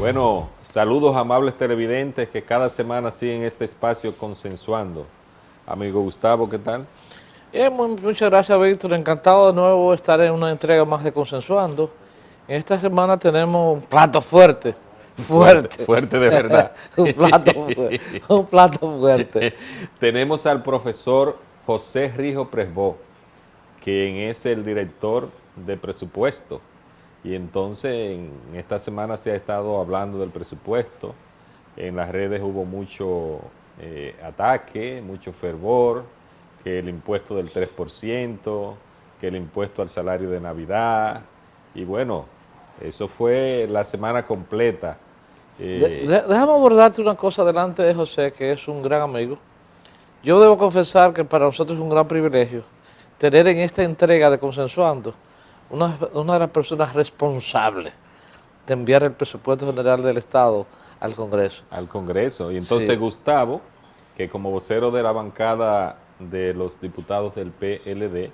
Bueno, saludos amables televidentes que cada semana siguen este espacio consensuando. Amigo Gustavo, ¿qué tal? Muchas gracias, Víctor. Encantado de nuevo estar en una entrega más de Consensuando. En esta semana tenemos un plato fuerte. Fuerte de verdad. un plato fuerte. Tenemos al profesor José Rijo Presbó, quien es el director de presupuesto. Y entonces en esta semana se ha estado hablando del presupuesto. En las redes hubo mucho ataque, mucho fervor, que el impuesto del 3%, que el impuesto al salario de Navidad. Y bueno, eso fue la semana completa. Déjame abordarte una cosa delante de José, que es un gran amigo. Yo debo confesar que para nosotros es un gran privilegio tener en esta entrega de Consensuando una de las personas responsables de enviar el presupuesto general del Estado al Congreso. Al Congreso. Y entonces Sí. Gustavo, que como vocero de la bancada de los diputados del PLD,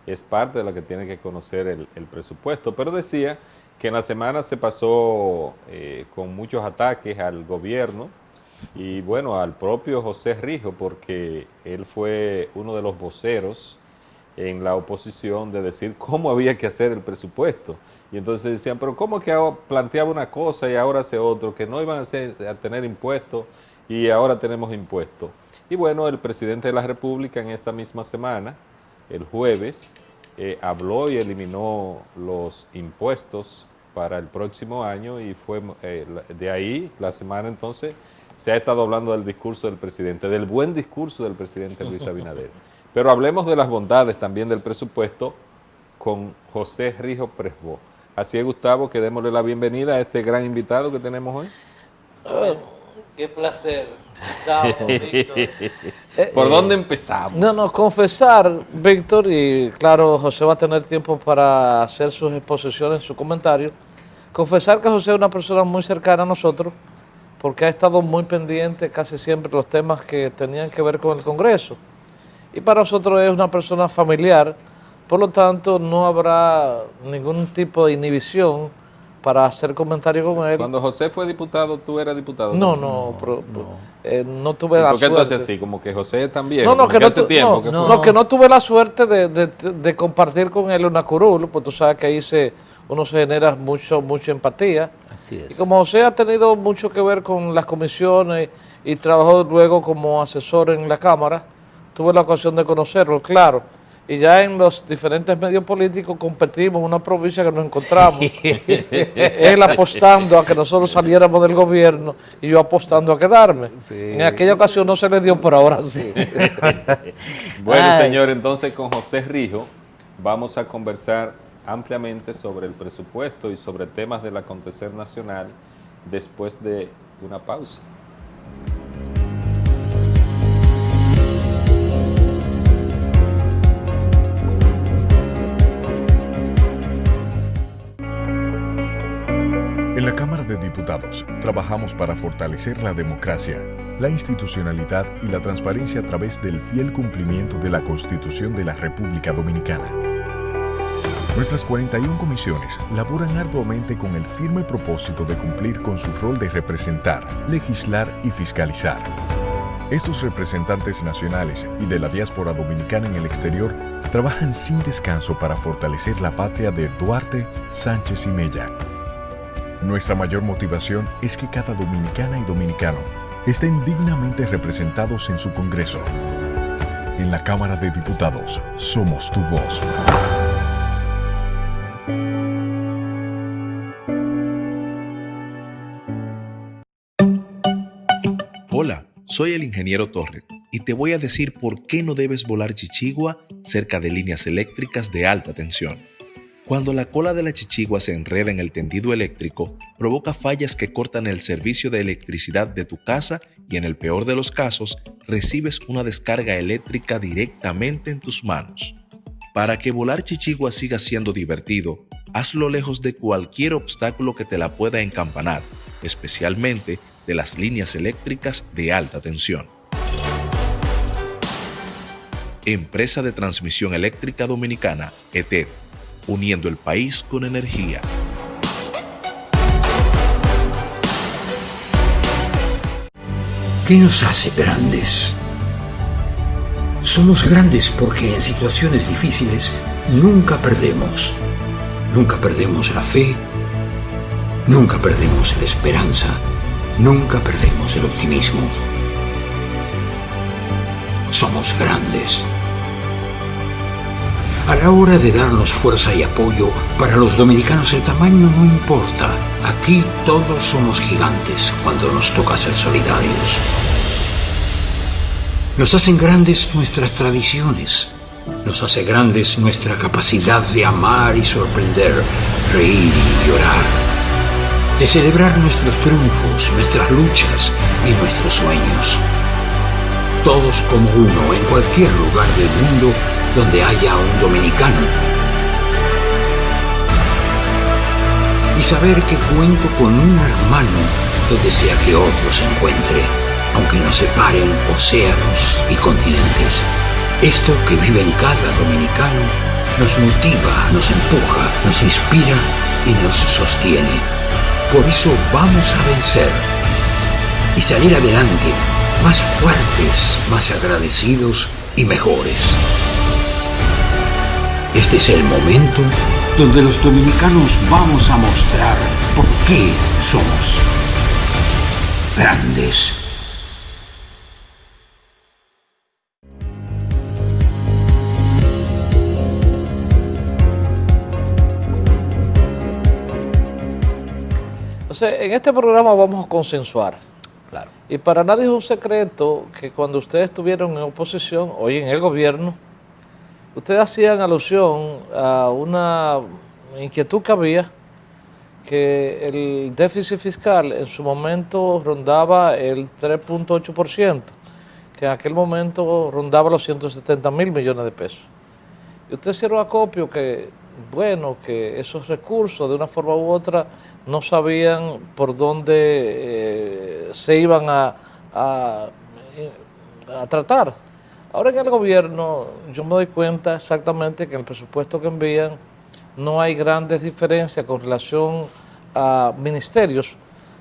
es parte de la que tiene que conocer el presupuesto. Pero decía que en la semana se pasó con muchos ataques al gobierno y bueno, al propio José Rijo, porque él fue uno de los voceros en la oposición de decir cómo había que hacer el presupuesto. Y entonces decían, pero ¿cómo que planteaba una cosa y ahora hace otro? Que no iban a tener impuestos y ahora tenemos impuestos. Y bueno, el presidente de la República en esta misma semana, el jueves, habló y eliminó los impuestos para el próximo año y fue de ahí la semana entonces se ha estado hablando del discurso del presidente, del buen discurso del presidente Luis Abinader. Pero hablemos de las bondades también del presupuesto con José Rijo Presbó. Así es, Gustavo, que démosle la bienvenida a este gran invitado que tenemos hoy. Qué placer, Gustavo, Víctor. ¿Por dónde empezamos? No, confesar, Víctor, y claro, José va a tener tiempo para hacer sus exposiciones, sus comentarios. Confesar que José es una persona muy cercana a nosotros, porque ha estado muy pendiente casi siempre de los temas que tenían que ver con el Congreso. Y para nosotros es una persona familiar, por lo tanto no habrá ningún tipo de inhibición para hacer comentarios con él. Cuando José fue diputado, ¿tú eras diputado? No tuve la ¿Por qué suerte. tú haces así? Como que José también. Que no tuve la suerte de compartir con él una curul, pues tú sabes que ahí uno se genera mucha empatía. Así es. Y como José ha tenido mucho que ver con las comisiones y trabajó luego como asesor en la Cámara, tuve la ocasión de conocerlo, claro. Y ya en los diferentes medios políticos competimos en una provincia que nos encontramos. Él apostando a que nosotros saliéramos del gobierno y yo apostando a quedarme. Sí. En aquella ocasión no se le dio, por ahora sí. Bueno, señor, entonces con José Rijo vamos a conversar ampliamente sobre el presupuesto y sobre temas del acontecer nacional después de una pausa. En la Cámara de Diputados trabajamos para fortalecer la democracia, la institucionalidad y la transparencia a través del fiel cumplimiento de la Constitución de la República Dominicana. Nuestras 41 comisiones laboran arduamente con el firme propósito de cumplir con su rol de representar, legislar y fiscalizar. Estos representantes nacionales y de la diáspora dominicana en el exterior trabajan sin descanso para fortalecer la patria de Duarte, Sánchez y Mella. Nuestra mayor motivación es que cada dominicana y dominicano estén dignamente representados en su Congreso. En la Cámara de Diputados, somos tu voz. Hola, soy el ingeniero Torres y te voy a decir por qué no debes volar chichigua cerca de líneas eléctricas de alta tensión. Cuando la cola de la chichigua se enreda en el tendido eléctrico, provoca fallas que cortan el servicio de electricidad de tu casa y en el peor de los casos, recibes una descarga eléctrica directamente en tus manos. Para que volar chichigua siga siendo divertido, hazlo lejos de cualquier obstáculo que te la pueda encampanar, especialmente de las líneas eléctricas de alta tensión. Empresa de Transmisión Eléctrica Dominicana, ETED, uniendo el país con energía. ¿Qué nos hace grandes? Somos grandes porque en situaciones difíciles nunca perdemos. Nunca perdemos la fe, nunca perdemos la esperanza, nunca perdemos el optimismo. Somos grandes. A la hora de darnos fuerza y apoyo, para los dominicanos el tamaño no importa. Aquí todos somos gigantes cuando nos toca ser solidarios. Nos hacen grandes nuestras tradiciones. Nos hace grandes nuestra capacidad de amar y sorprender, reír y llorar. De celebrar nuestros triunfos, nuestras luchas y nuestros sueños. Todos como uno en cualquier lugar del mundo donde haya un dominicano. Y saber que cuento con un hermano donde sea que otro se encuentre, aunque nos separen océanos y continentes. Esto que vive en cada dominicano nos motiva, nos empuja, nos inspira y nos sostiene. Por eso vamos a vencer y salir adelante, más fuertes, más agradecidos y mejores. Este es el momento donde los dominicanos vamos a mostrar por qué somos grandes. Entonces, en este programa vamos a consensuar. Claro. Y para nadie es un secreto que cuando ustedes estuvieron en oposición, hoy en el gobierno, ustedes hacían alusión a una inquietud que había, que el déficit fiscal en su momento rondaba el 3.8%, que en aquel momento rondaba los 170.000 millones de pesos. Y ustedes hicieron acopio que, bueno, que esos recursos de una forma u otra no sabían por dónde se iban a tratar. Ahora en el gobierno yo me doy cuenta exactamente que en el presupuesto que envían no hay grandes diferencias con relación a ministerios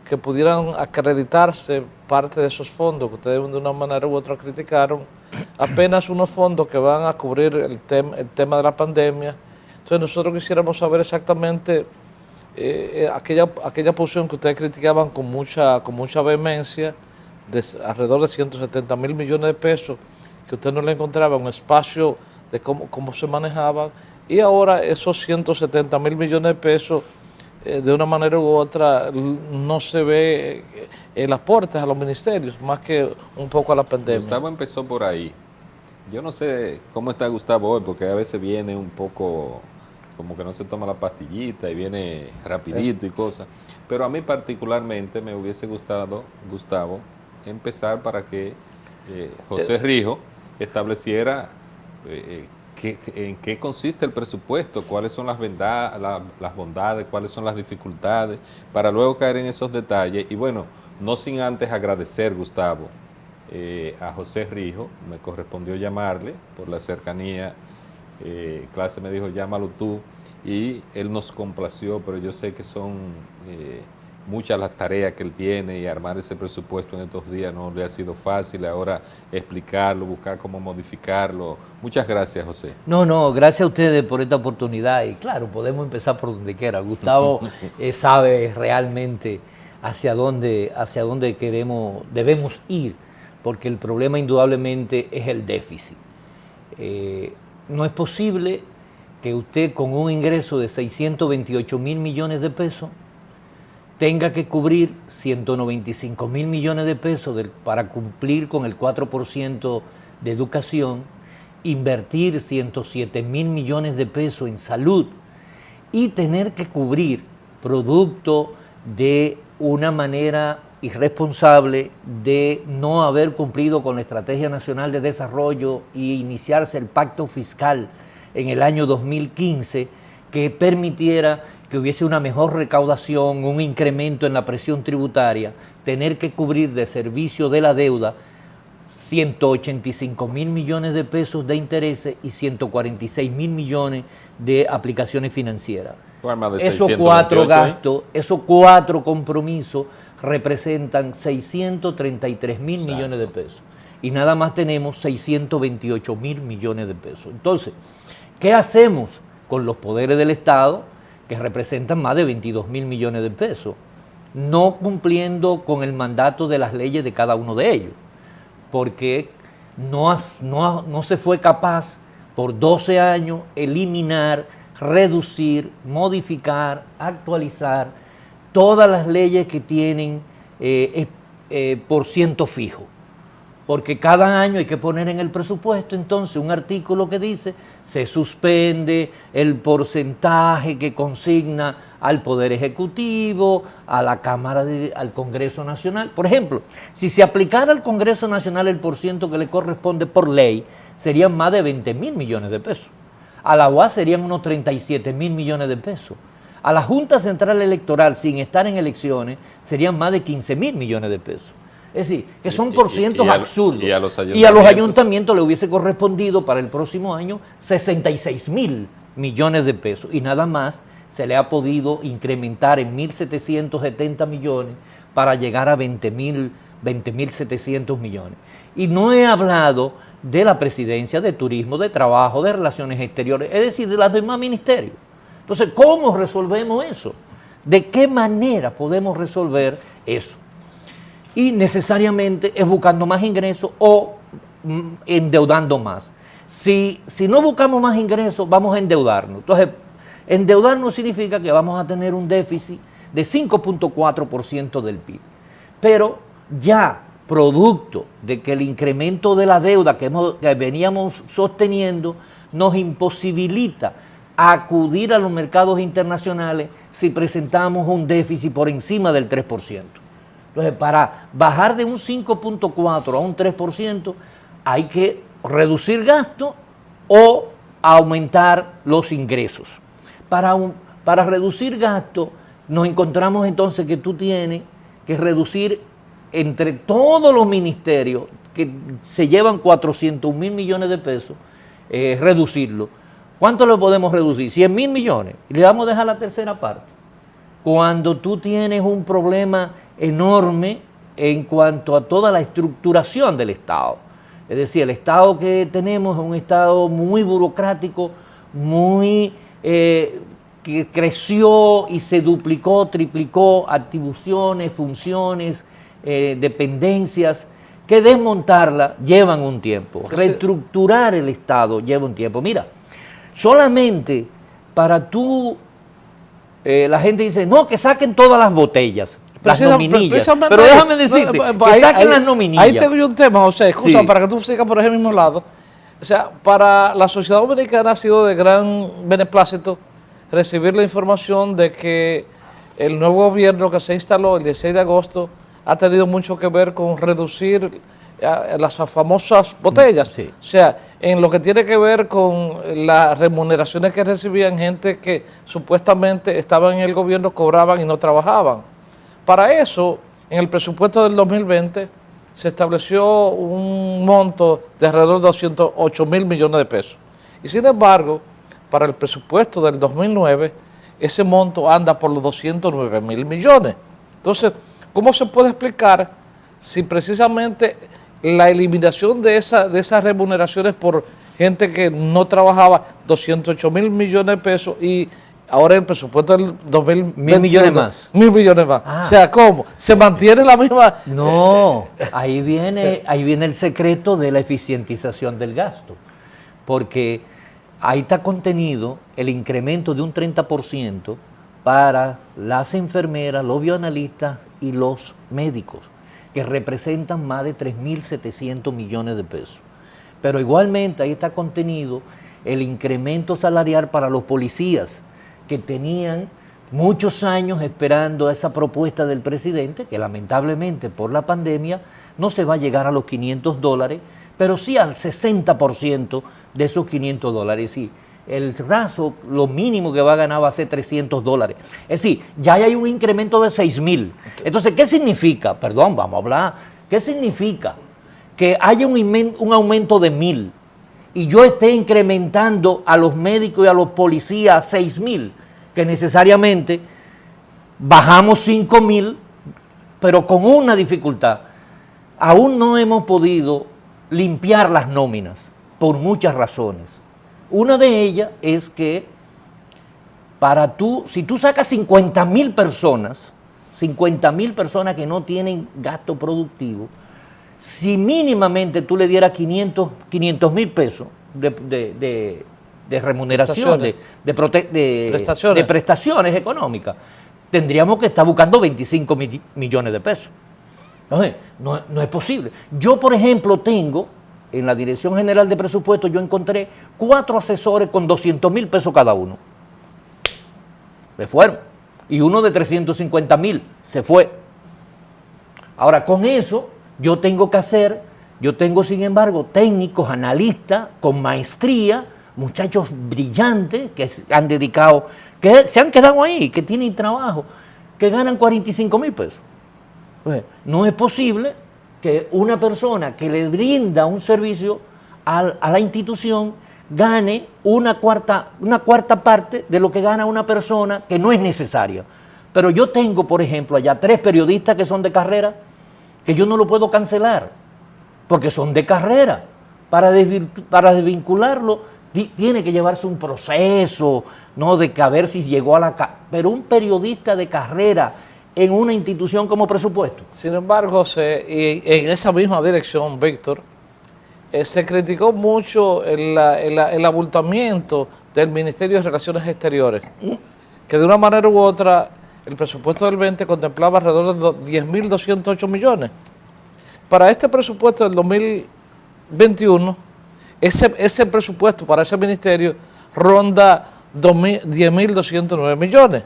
que pudieran acreditarse parte de esos fondos que ustedes de una manera u otra criticaron, apenas unos fondos que van a cubrir el tema de la pandemia. Entonces nosotros quisiéramos saber exactamente aquella posición que ustedes criticaban con mucha vehemencia, de alrededor de 170.000 millones de pesos, que usted no le encontraba un espacio de cómo se manejaban, y ahora esos 170.000 millones de pesos, de una manera u otra, no se ve el aporte a los ministerios, más que un poco a la pandemia. Gustavo empezó por ahí. Yo no sé cómo está Gustavo hoy, porque a veces viene un poco como que no se toma la pastillita y viene rapidito y cosas. Pero a mí particularmente me hubiese gustado, Gustavo, empezar para que José Rijo estableciera en qué consiste el presupuesto, cuáles son las bondades, cuáles son las dificultades, para luego caer en esos detalles. Y bueno, no sin antes agradecer, Gustavo, a José Rijo. Me correspondió llamarle por la cercanía. Clase me dijo, llámalo tú, y él nos complació, pero yo sé que son muchas las tareas que él tiene, y armar ese presupuesto en estos días no le ha sido fácil. Ahora explicarlo, buscar cómo modificarlo. Muchas gracias, José. No, gracias a ustedes por esta oportunidad, y claro, podemos empezar por donde quiera. Gustavo sabe realmente hacia dónde debemos ir, porque el problema indudablemente es el déficit. No es posible que usted con un ingreso de 628.000 millones de pesos tenga que cubrir 195.000 millones de pesos para cumplir con el 4% de educación, invertir 107.000 millones de pesos en salud y tener que cubrir producto de una manera irresponsable de no haber cumplido con la Estrategia Nacional de Desarrollo y iniciarse el pacto fiscal en el año 2015 que permitiera que hubiese una mejor recaudación, un incremento en la presión tributaria, tener que cubrir de servicio de la deuda 185.000 millones de pesos de intereses y 146.000 millones de aplicaciones financieras. Igual más de Esos 628, 4 gastos, esos 4 compromisos representan 633 mil Exacto. millones de pesos. Y nada más tenemos 628 mil millones de pesos. Entonces, ¿qué hacemos con los poderes del Estado que representan más de 22 mil millones de pesos? No cumpliendo con el mandato de las leyes de cada uno de ellos, porque no se fue capaz por 12 años eliminar, reducir, modificar, actualizar todas las leyes que tienen por ciento fijo. Porque cada año hay que poner en el presupuesto entonces un artículo que dice se suspende el porcentaje que consigna al Poder Ejecutivo, a la Cámara, al Congreso Nacional. Por ejemplo, si se aplicara al Congreso Nacional el porciento que le corresponde por ley, serían más de 20 mil millones de pesos. A la UAS serían unos 37 mil millones de pesos. A la Junta Central Electoral, sin estar en elecciones, serían más de 15 mil millones de pesos. Es decir, que son porcientos absurdos. Y a los ayuntamientos le hubiese correspondido para el próximo año 66 mil millones de pesos. Y nada más se le ha podido incrementar en 1.770 millones para llegar a 20.700 millones. Y no he hablado de la presidencia, de turismo, de trabajo, de relaciones exteriores, es decir, de los demás ministerios. Entonces, ¿cómo resolvemos eso? ¿De qué manera podemos resolver eso? Y necesariamente es buscando más ingresos o endeudando más. Si no buscamos más ingresos, vamos a endeudarnos. Entonces, endeudarnos significa que vamos a tener un déficit de 5.4% del PIB. Pero ya producto de que el incremento de la deuda que veníamos sosteniendo nos imposibilita acudir a los mercados internacionales si presentamos un déficit por encima del 3%. Entonces, para bajar de un 5.4 a un 3%, hay que reducir gastos o aumentar los ingresos. Para reducir gastos, nos encontramos entonces que tú tienes que reducir entre todos los ministerios, que se llevan 400 mil millones de pesos, reducirlo. ¿Cuánto lo podemos reducir? 100 mil millones. Y le vamos a dejar la tercera parte. Cuando tú tienes un problema enorme en cuanto a toda la estructuración del Estado. Es decir, el Estado que tenemos es un Estado muy burocrático, que creció y se duplicó, triplicó atribuciones, funciones, dependencias, que desmontarla llevan un tiempo. Reestructurar el Estado lleva un tiempo. Mira, solamente para tú, la gente dice, no, que saquen todas las botellas. Las nominillas. Pero déjame decirte, que saquen las nominillas. Ahí tengo yo un tema, José, excusa, Sí. para que tú sigas por ese mismo lado. O sea, para la sociedad dominicana ha sido de gran beneplácito recibir la información de que el nuevo gobierno que se instaló el 16 de agosto ha tenido mucho que ver con reducir las famosas botellas. Sí. O sea, en lo que tiene que ver con las remuneraciones que recibían gente que supuestamente estaban en el gobierno, cobraban y no trabajaban. Para eso, en el presupuesto del 2020 se estableció un monto de alrededor de 208 mil millones de pesos. Y sin embargo, para el presupuesto del 2009, ese monto anda por los 209 mil millones. Entonces, ¿cómo se puede explicar si precisamente la eliminación de esas remuneraciones por gente que no trabajaba, 208 mil millones de pesos, y ahora el presupuesto del 2020... 1.000 millones más. 1.000 millones más. Ah. O sea, ¿cómo? ¿Se mantiene la misma...? No, ahí viene el secreto de la eficientización del gasto, porque ahí está contenido el incremento de un 30% para las enfermeras, los bioanalistas y los médicos, que representan más de 3.700 millones de pesos. Pero igualmente ahí está contenido el incremento salarial para los policías, que tenían muchos años esperando esa propuesta del presidente, que lamentablemente por la pandemia no se va a llegar a los $500, pero sí al 60% de esos $500. Sí, el raso, lo mínimo que va a ganar va a ser $300. Es decir, ya hay un incremento de 6.000. Entonces, ¿qué significa? Perdón, vamos a hablar. ¿Qué significa? Que haya un aumento de 1.000 y yo esté incrementando a los médicos y a los policías 6.000. que necesariamente bajamos 5.000, pero con una dificultad. Aún no hemos podido limpiar las nóminas por muchas razones. Una de ellas es que si tú sacas 50.000 personas que no tienen gasto productivo, si mínimamente tú le dieras 500.000 pesos de remuneración, de prestaciones económicas, tendríamos que estar buscando 25 millones de pesos. Entonces, no es posible. Yo, por ejemplo, tengo, en la Dirección General de Presupuestos, yo encontré 4 asesores con 200.000 pesos cada uno. Me fueron. Y uno de 350.000 se fue. Ahora, con eso, yo tengo, sin embargo, técnicos, analistas, con maestría, muchachos brillantes que han dedicado, que se han quedado ahí, que tienen trabajo, que ganan 45.000 pesos. Pues, no es posible que una persona que le brinda un servicio a la institución gane una cuarta parte de lo que gana una persona que no es necesaria. Pero yo tengo, por ejemplo, allá 3 periodistas que son de carrera, que yo no lo puedo cancelar, porque son de carrera. Para desvincularlo, tiene que llevarse un proceso, ¿no? De que a ver si llegó a pero un periodista de carrera en una institución como Presupuesto. Sin embargo, en esa misma dirección, Víctor, se criticó mucho el abultamiento del Ministerio de Relaciones Exteriores, que de una manera u otra el presupuesto del 20 contemplaba alrededor de 10.208 millones. Para este presupuesto del 2021, ese presupuesto para ese ministerio ronda 10.209 millones.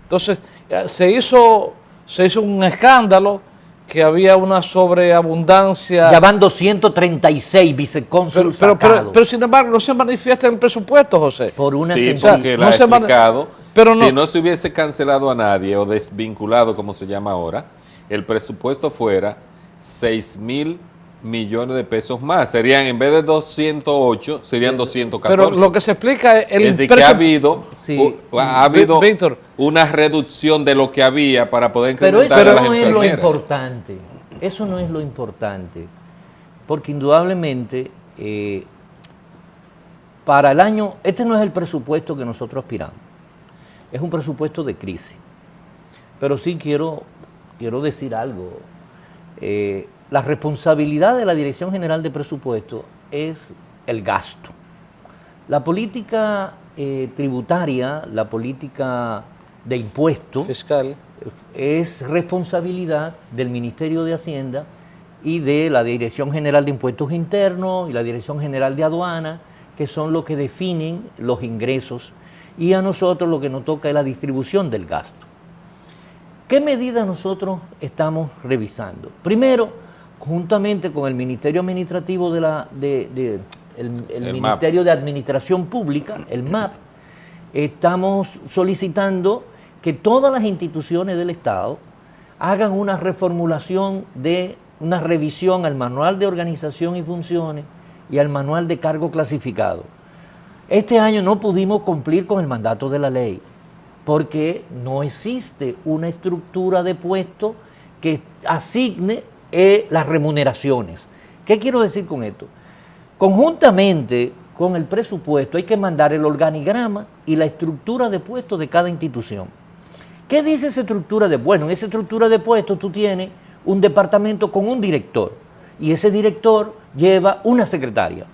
Entonces, se hizo un escándalo, que había una sobreabundancia. Ya van 236 vicecónsules sacados. Pero sin embargo no se manifiesta en el presupuesto, José. Por una porque lo ha explicado. Si no se hubiese cancelado a nadie o desvinculado, como se llama ahora, el presupuesto fuera 6.000 millones de pesos más. Serían, en vez de 208, serían 214. Pero lo que se explica es es decir, que ha habido Víctor, una reducción de lo que había para poder incrementar a las enfermeras. Pero eso no es lo importante. Eso no es lo importante. Porque indudablemente, para el año, este no es el presupuesto que nosotros aspiramos. Es un presupuesto de crisis. Pero sí quiero decir algo. La responsabilidad de la Dirección General de Presupuestos es el gasto. La política tributaria, la política de impuestos fiscal, es responsabilidad del Ministerio de Hacienda y de la Dirección General de Impuestos Internos y la Dirección General de Aduana, que son los que definen los ingresos, y a nosotros lo que nos toca es la distribución del gasto. ¿Qué medidas nosotros estamos revisando? Primero, juntamente con el Ministerio Administrativo el Ministerio de Administración Pública, el MAP, estamos solicitando que todas las instituciones del Estado hagan una reformulación una revisión al Manual de Organización y Funciones y al Manual de Cargo Clasificado. Este año no pudimos cumplir con el mandato de la ley, porque no existe una estructura de puesto que asigne las remuneraciones. ¿Qué quiero decir con esto? Conjuntamente con el presupuesto hay que mandar el organigrama y la estructura de puestos de cada institución. ¿Qué dice esa estructura de puestos? Bueno, en esa estructura de puestos tú tienes un departamento con un director y ese director lleva una secretaria.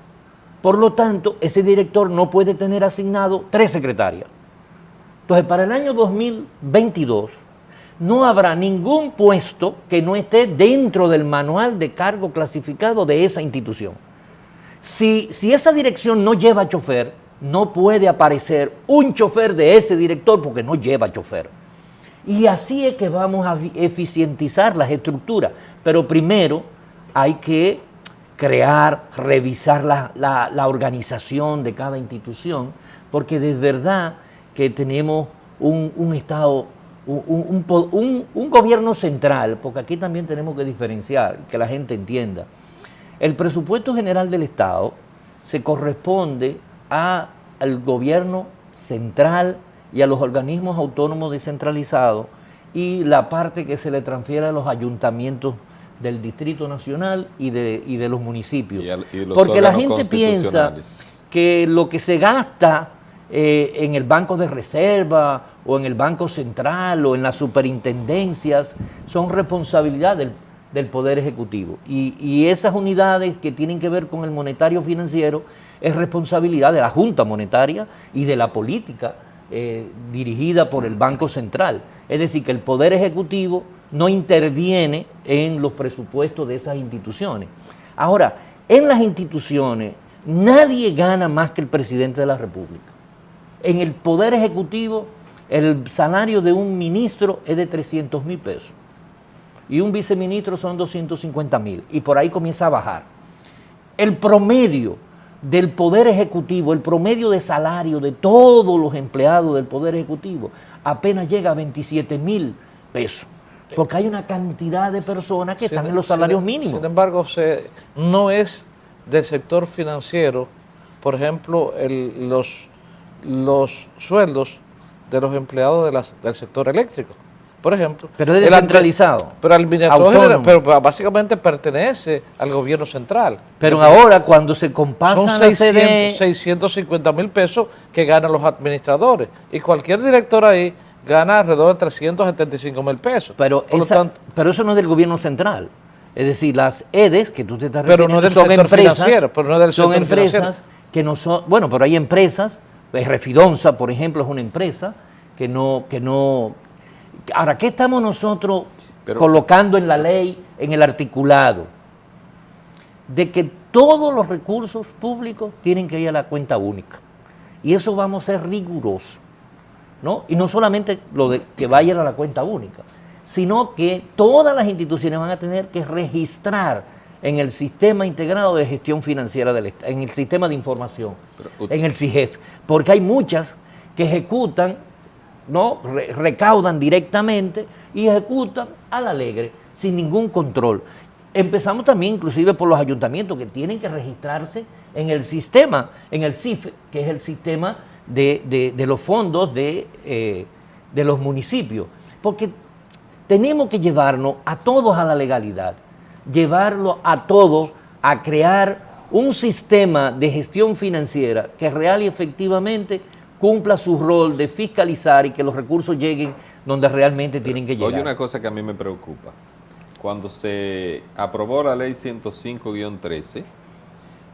Por lo tanto, ese director no puede tener asignado 3 secretarias. Entonces, para el año 2022 no habrá ningún puesto que no esté dentro del manual de cargo clasificado de esa institución. Si esa dirección no lleva chofer, no puede aparecer un chofer de ese director porque no lleva chofer. Y así es que vamos a eficientizar las estructuras. Pero primero hay que revisar la organización de cada institución, porque de verdad que tenemos un Estado, un gobierno central, porque aquí también tenemos que diferenciar, que la gente entienda. El presupuesto general del Estado se corresponde al gobierno central y a los organismos autónomos descentralizados y la parte que se le transfiere a los ayuntamientos del Distrito Nacional y de los municipios. Y los porque la órganos gente piensa constitucionales. que lo que se gasta en el Banco de Reserva o en el Banco Central o en las superintendencias son responsabilidad del Poder Ejecutivo. Y esas unidades que tienen que ver con el monetario financiero es responsabilidad de la Junta Monetaria y de la política dirigida por el Banco Central. Es decir, que el Poder Ejecutivo no interviene en los presupuestos de esas instituciones. Ahora, en las instituciones nadie gana más que el presidente de la República. En el Poder Ejecutivo, el salario de un ministro es de 300,000 pesos y un viceministro son 250,000 y por ahí comienza a bajar. El promedio del Poder Ejecutivo, el promedio de salario de todos los empleados del Poder Ejecutivo apenas llega a 27,000 pesos, porque hay una cantidad de personas que están en los salarios mínimos. Sin embargo, no es del sector financiero, por ejemplo, los sueldos de los empleados del sector eléctrico, por ejemplo. Pero es descentralizado. Pero el administrador pero básicamente pertenece al gobierno central. Pero ahora cuando se compasan son la CDE, 650,000 pesos que ganan los administradores. Y cualquier director ahí gana alrededor de 375,000 pesos. Pero eso no es del gobierno central. Es decir, las EDES que tú te estás refiriendo son empresas que no son, bueno, pero hay empresas, Refidonza, por ejemplo, es una empresa que no. Ahora, ¿qué estamos nosotros colocando en la ley, en el articulado? De que todos los recursos públicos tienen que ir a la cuenta única. Y eso vamos a ser rigurosos, ¿no? Y no solamente lo de que vayan a la cuenta única, sino que todas las instituciones van a tener que registrar en el Sistema Integrado de Gestión Financiera del Estado, en el Sistema de Información, en el SIGEF, porque hay muchas que ejecutan, ¿no? Recaudan directamente y ejecutan al alegre, sin ningún control. Empezamos también inclusive por los ayuntamientos que tienen que registrarse en el sistema, en el CIFE, que es el sistema de los fondos de los municipios, porque tenemos que llevarnos a todos a la legalidad, llevarlo a todos a crear un sistema de gestión financiera que real y efectivamente cumpla su rol de fiscalizar y que los recursos lleguen donde realmente tienen que llegar. Oye, una cosa que a mí me preocupa. Cuando se aprobó la ley 105-13,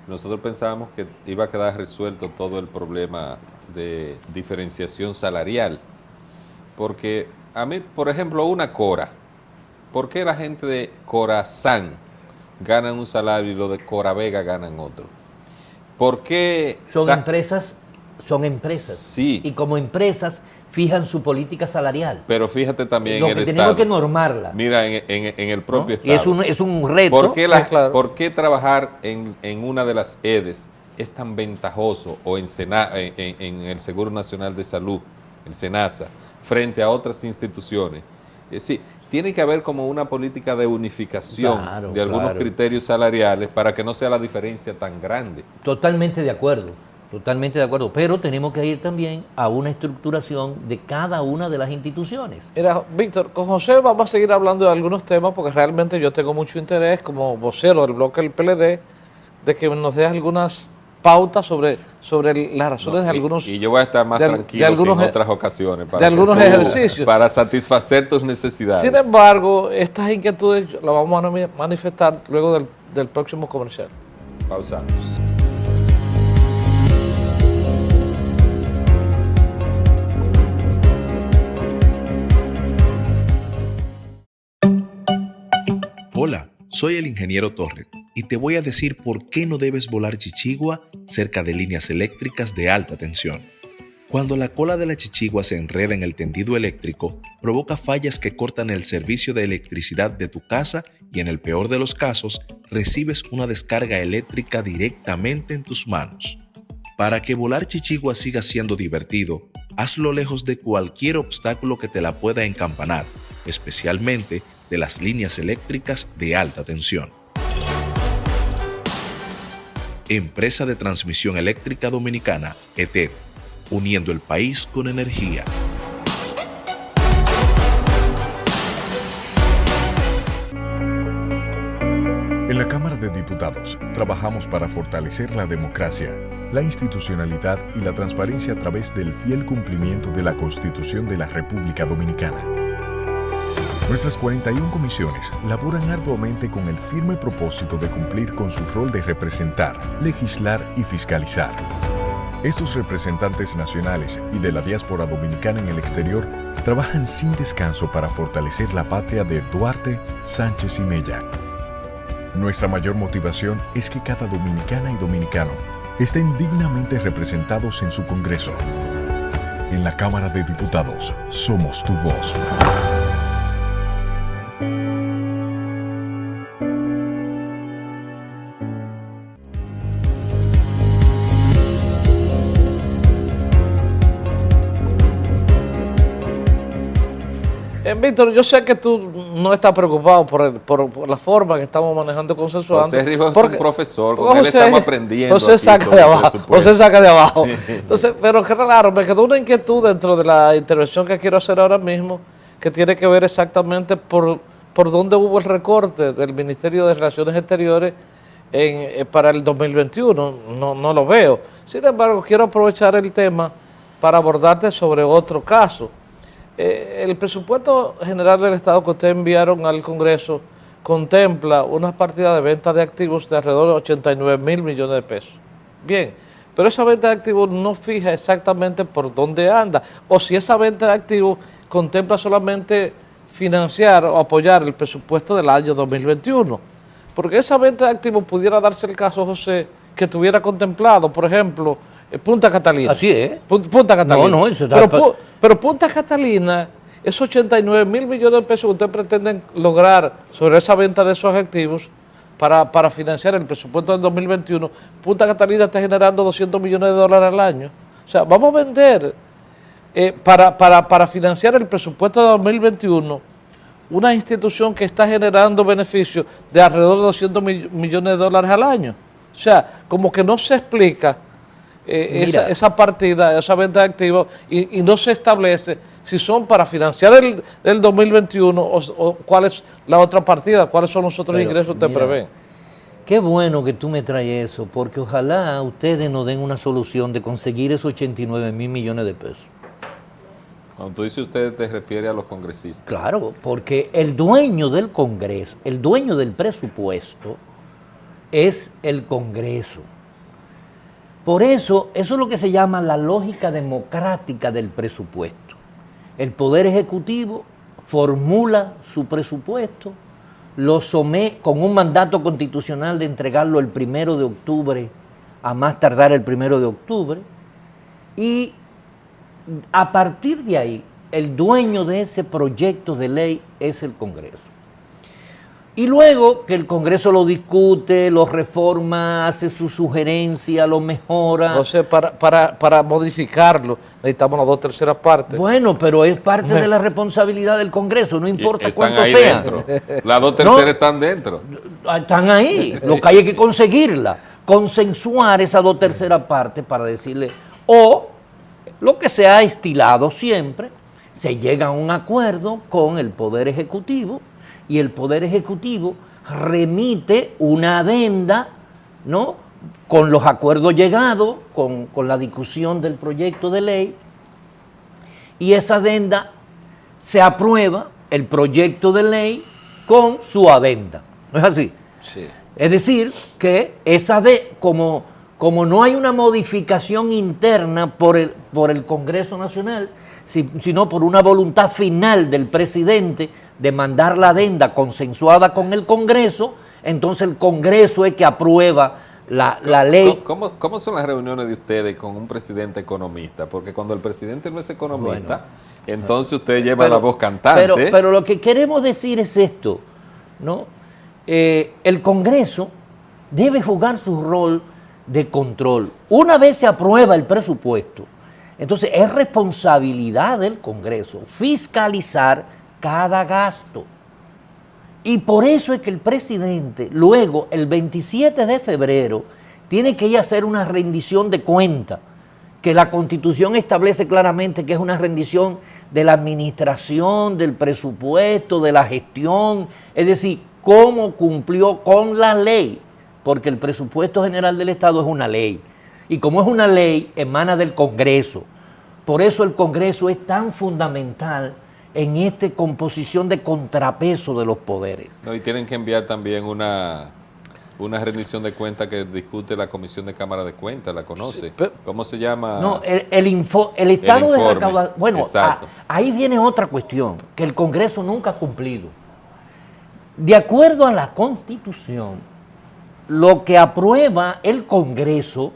nosotros pensábamos que iba a quedar resuelto todo el problema de diferenciación salarial. Porque a mí, por ejemplo, una Cora, ¿por qué la gente de Corazán ganan un salario y los de Cora Vega ganan otro? ¿Por qué? Son empresas. Sí. Y como empresas fijan su política salarial. Pero fíjate también en el Estado. Tenemos que normarla. Mira, en el propio ¿no? Estado. Y es un reto. ¿Por qué trabajar en una de las EDES es tan ventajoso, o en el Seguro Nacional de Salud, el SENASA, frente a otras instituciones? Sí, tiene que haber como una política de unificación de algunos criterios salariales para que no sea la diferencia tan grande. Totalmente de acuerdo, pero tenemos que ir también a una estructuración de cada una de las instituciones. Mira, Víctor, con José vamos a seguir hablando de algunos temas porque realmente yo tengo mucho interés como vocero del bloque del PLD de que nos dé algunas pautas sobre las razones de algunos... Y yo voy a estar más tranquilo que en otras ocasiones. De algunos ejercicios. Para satisfacer tus necesidades. Sin embargo, estas inquietudes las vamos a manifestar luego del próximo comercial. Pausamos. Hola, soy el ingeniero Torres y te voy a decir por qué no debes volar chichigua cerca de líneas eléctricas de alta tensión. Cuando la cola de la chichigua se enreda en el tendido eléctrico, provoca fallas que cortan el servicio de electricidad de tu casa y en el peor de los casos, recibes una descarga eléctrica directamente en tus manos. Para que volar chichigua siga siendo divertido, hazlo lejos de cualquier obstáculo que te la pueda encampanar, especialmente de las líneas eléctricas de alta tensión. Empresa de Transmisión Eléctrica Dominicana, ETED. uniendo el país con energía. En la Cámara de Diputados trabajamos para fortalecer la democracia, la institucionalidad y la transparencia a través del fiel cumplimiento de la Constitución de la República Dominicana. Nuestras 41 comisiones laboran arduamente con el firme propósito de cumplir con su rol de representar, legislar y fiscalizar. Estos representantes nacionales y de la diáspora dominicana en el exterior trabajan sin descanso para fortalecer la patria de Duarte, Sánchez y Mella. Nuestra mayor motivación es que cada dominicana y dominicano estén dignamente representados en su Congreso. En la Cámara de Diputados, somos tu voz. Víctor, yo sé que tú no estás preocupado por la forma que estamos manejando consensuando. José Rivas es un profesor, con él José, estamos aprendiendo. José saca de abajo, José saca de abajo. Entonces, Entonces, pero claro, me quedó una inquietud dentro de la intervención que quiero hacer ahora mismo, que tiene que ver exactamente por dónde hubo el recorte del Ministerio de Relaciones Exteriores para el 2021. No lo veo. Sin embargo, quiero aprovechar el tema para abordarte sobre otro caso. El presupuesto general del Estado que ustedes enviaron al Congreso contempla unas partidas de venta de activos de alrededor de 89,000 millones de pesos. Bien, pero esa venta de activos no fija exactamente por dónde anda, o si esa venta de activos contempla solamente financiar o apoyar el presupuesto del año 2021. Porque esa venta de activos pudiera darse el caso, José, que tuviera contemplado, por ejemplo, Punta Catalina. Así es. Punta Catalina. No, eso está... Pero Punta Catalina, esos 89,000 millones de pesos que ustedes pretenden lograr sobre esa venta de esos activos para financiar el presupuesto del 2021, Punta Catalina está generando 200 millones de dólares al año. O sea, vamos a vender para financiar el presupuesto de 2021 una institución que está generando beneficios de alrededor de 200 millones de dólares al año. O sea, como que no se explica esa partida, esa venta de activos y no se establece si son para financiar el 2021 o cuál es la otra partida, cuáles son los otros ingresos que usted prevé. Qué bueno que tú me traes eso, porque ojalá ustedes nos den una solución de conseguir esos 89,000 millones de pesos. Cuando tú dices usted, te refieres a los congresistas. Claro, porque el dueño del Congreso, el dueño del presupuesto, es el Congreso. Por eso es lo que se llama la lógica democrática del presupuesto. El Poder Ejecutivo formula su presupuesto, lo somete con un mandato constitucional de entregarlo el 1 de octubre, a más tardar el 1 de octubre, y a partir de ahí, el dueño de ese proyecto de ley es el Congreso. Y luego que el Congreso lo discute, lo reforma, hace su sugerencia, lo mejora. Entonces, para modificarlo, necesitamos las 2/3 partes. Bueno, pero es parte de la responsabilidad del Congreso, no importa cuánto ahí sea. Dentro. Las 2/3 están dentro. Están ahí. Lo que hay es que conseguirla, consensuar esa 2/3 parte para decirle, o lo que se ha estilado siempre, se llega a un acuerdo con el Poder Ejecutivo, y el Poder Ejecutivo remite una adenda, ¿no?, con los acuerdos llegados, con la discusión del proyecto de ley, y esa adenda se aprueba, el proyecto de ley, con su adenda. ¿No es así? Sí. Es decir, que como no hay una modificación interna por el Congreso Nacional, sino por una voluntad final del presidente de mandar la adenda consensuada con el Congreso, entonces el Congreso es que aprueba la ley. ¿Cómo son las reuniones de ustedes con un presidente economista? Porque cuando el presidente no es economista, entonces usted lleva la voz cantante. Pero lo que queremos decir es esto, ¿no? El Congreso debe jugar su rol de control. Una vez se aprueba el presupuesto, entonces es responsabilidad del Congreso fiscalizar cada gasto. Y por eso es que el presidente, luego, el 27 de febrero, tiene que ir a hacer una rendición de cuentas que la Constitución establece claramente que es una rendición de la administración, del presupuesto, de la gestión, es decir, cómo cumplió con la ley, porque el presupuesto general del Estado es una ley, y como es una ley, emana del Congreso. Por eso el Congreso es tan fundamental en esta composición de contrapeso de los poderes. No, y tienen que enviar también una rendición de cuentas que discute la Comisión de Cámara de Cuentas, ¿la conoce? Sí, ¿Cómo se llama? No, el estado de recaudación. Bueno, exacto. Ahí viene otra cuestión, que el Congreso nunca ha cumplido. De acuerdo a la Constitución, lo que aprueba el Congreso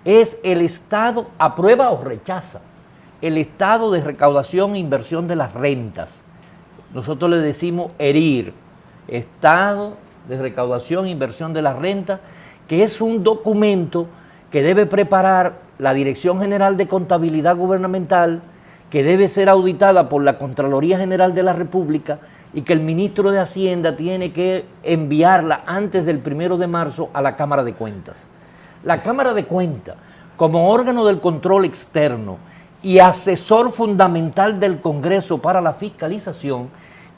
es el estado, aprueba o rechaza, el estado de recaudación e inversión de las rentas. Nosotros le decimos ERIR, estado de recaudación e inversión de las rentas, que es un documento que debe preparar la Dirección General de Contabilidad Gubernamental, que debe ser auditada por la Contraloría General de la República y que el ministro de Hacienda tiene que enviarla antes del 1 de marzo a la Cámara de Cuentas. La Cámara de Cuentas, como órgano del control externo y asesor fundamental del Congreso para la fiscalización,